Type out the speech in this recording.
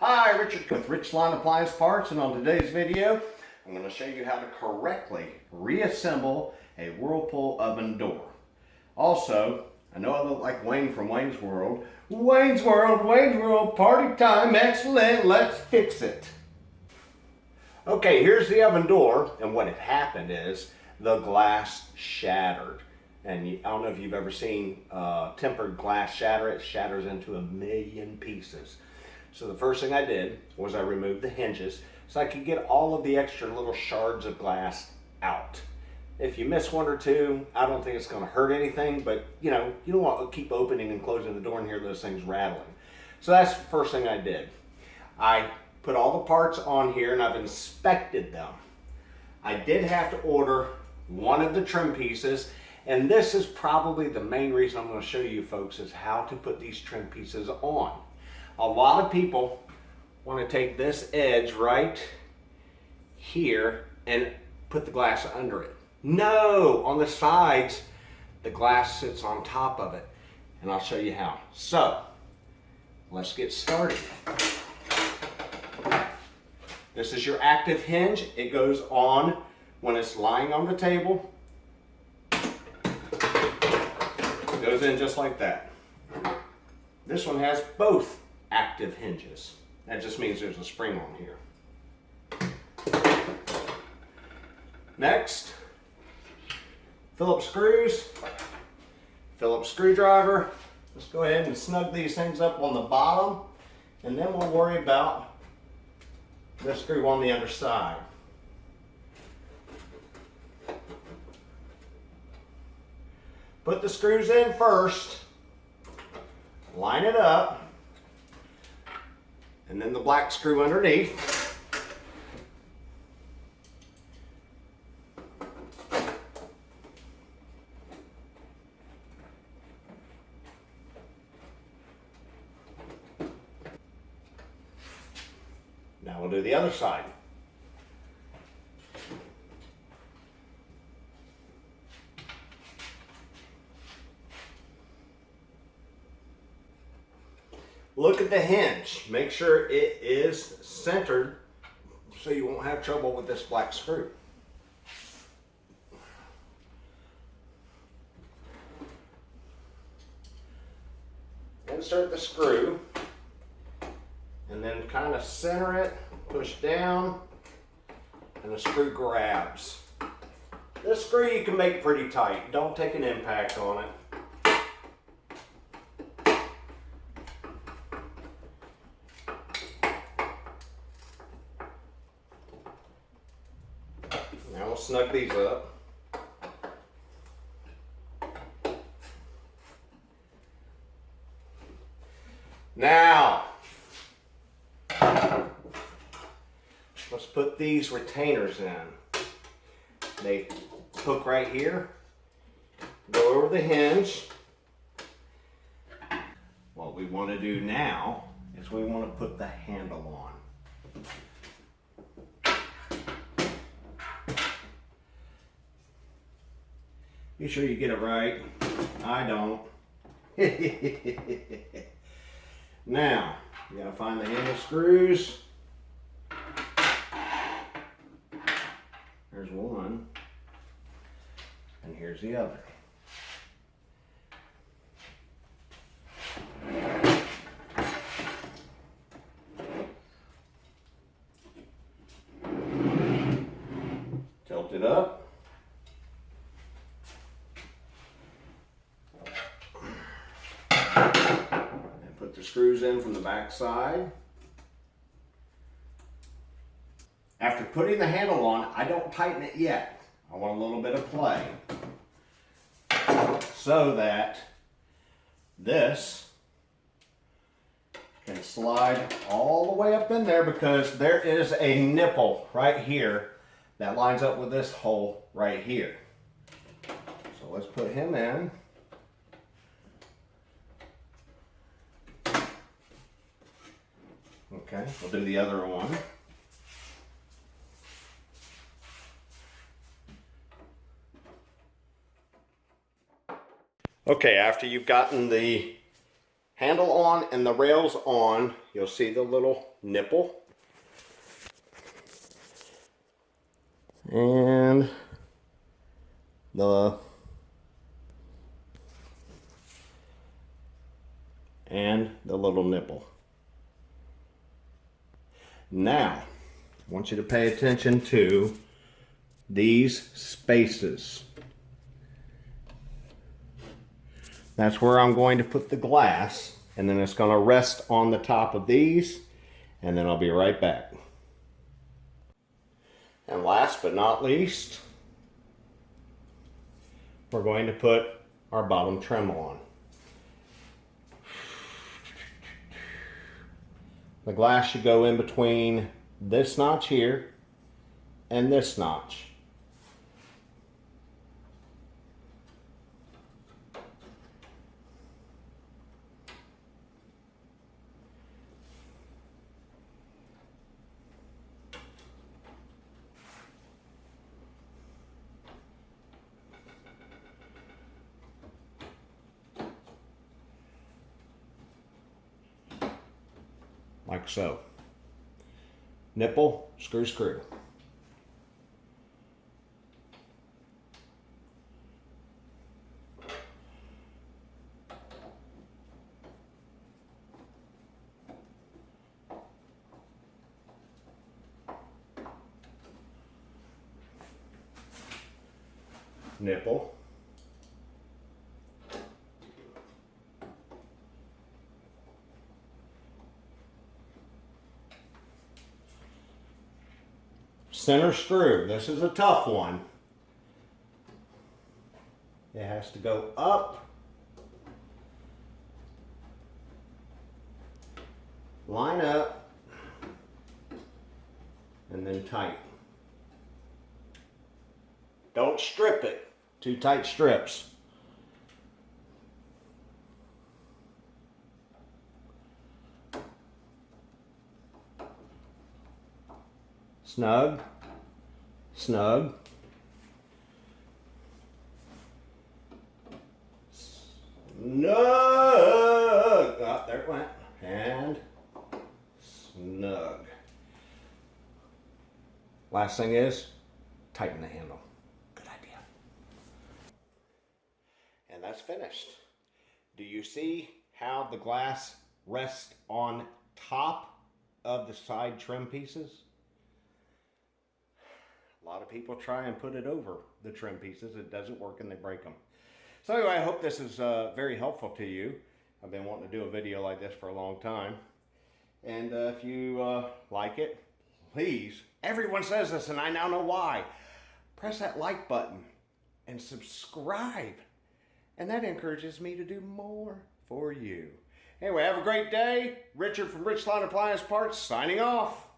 Hi, Richard with Richline Appliance Parts, and on today's video, I'm going to show you how to correctly reassemble a Whirlpool oven door. Also, I know I look like Wayne from Wayne's World. Wayne's World, party time, excellent, let's fix it. Okay, here's the oven door, and what had happened is the glass shattered. And I don't know if you've ever seen tempered glass shatter. It shatters into a million pieces. So the first thing I did was I removed the hinges so I could get all of the extra little shards of glass out. If you miss one or two, I don't think it's going to hurt anything, but you know, you don't want to keep opening and closing the door and hear those things rattling. So that's the first thing I did. I put all the parts on here and I've inspected them. I did have to order one of the trim pieces, and this is probably the main reason I'm going to show you folks is how to put these trim pieces on. A lot of people want to take this edge right here and put the glass under it. No, on the sides, the glass sits on top of it, and I'll show you how. So, let's get started. This is your active hinge. It goes on when it's lying on the table. It goes in just like that. This one has both active hinges. That just means there's a spring on here. Next, Phillips screws, Phillips screwdriver. Let's go ahead and snug these things up on the bottom, and then we'll worry about the screw on the other side. Put the screws in first, line it up, and then the black screw underneath. Now we'll do the other side. Look at the hinge. Make sure it is centered so you won't have trouble with this black screw. Insert the screw and then kind of center it, push down, and the screw grabs. This screw you can make pretty tight. Don't take an impact on it. Now we'll snug these up. Now, let's put these retainers in. They hook right here, go over the hinge. What we want to do now is we want to put the handle on. Be sure you get it right. I don't. Now, you gotta find the handle screws. There's one, and here's the other. Tilt it up. Screws in from the back side. After putting the handle on, I don't tighten it yet. I want a little bit of play so that this can slide all the way up in there, because there is a nipple right here that lines up with this hole right here. So let's put him in. Okay, we'll do the other one. Okay, after you've gotten the handle on and the rails on, you'll see the little nipple. And the little nipple. Now, I want you to pay attention to these spaces. That's where I'm going to put the glass, and then it's going to rest on the top of these, and then I'll be right back. And last but not least, we're going to put our bottom trim on. The glass should go in between this notch here and this notch. Like so. Nipple, screw, screw. Nipple. Center screw. This is a tough one. It has to go up, line up, and then tight. Don't strip it. Too tight strips. Snug, snug, snug. Oh, there it went. And snug. Last thing is tighten the handle. Good idea. And that's finished. Do you see how the glass rests on top of the side trim pieces? A lot of people try and put it over the trim pieces. It doesn't work and they break them. So anyway, I hope this is very helpful to you. I've been wanting to do a video like this for a long time. And if you like it, please, everyone says this and I now know why. Press that like button and subscribe. And that encourages me to do more for you. Anyway, have a great day. Richard from Richline Appliance Parts signing off.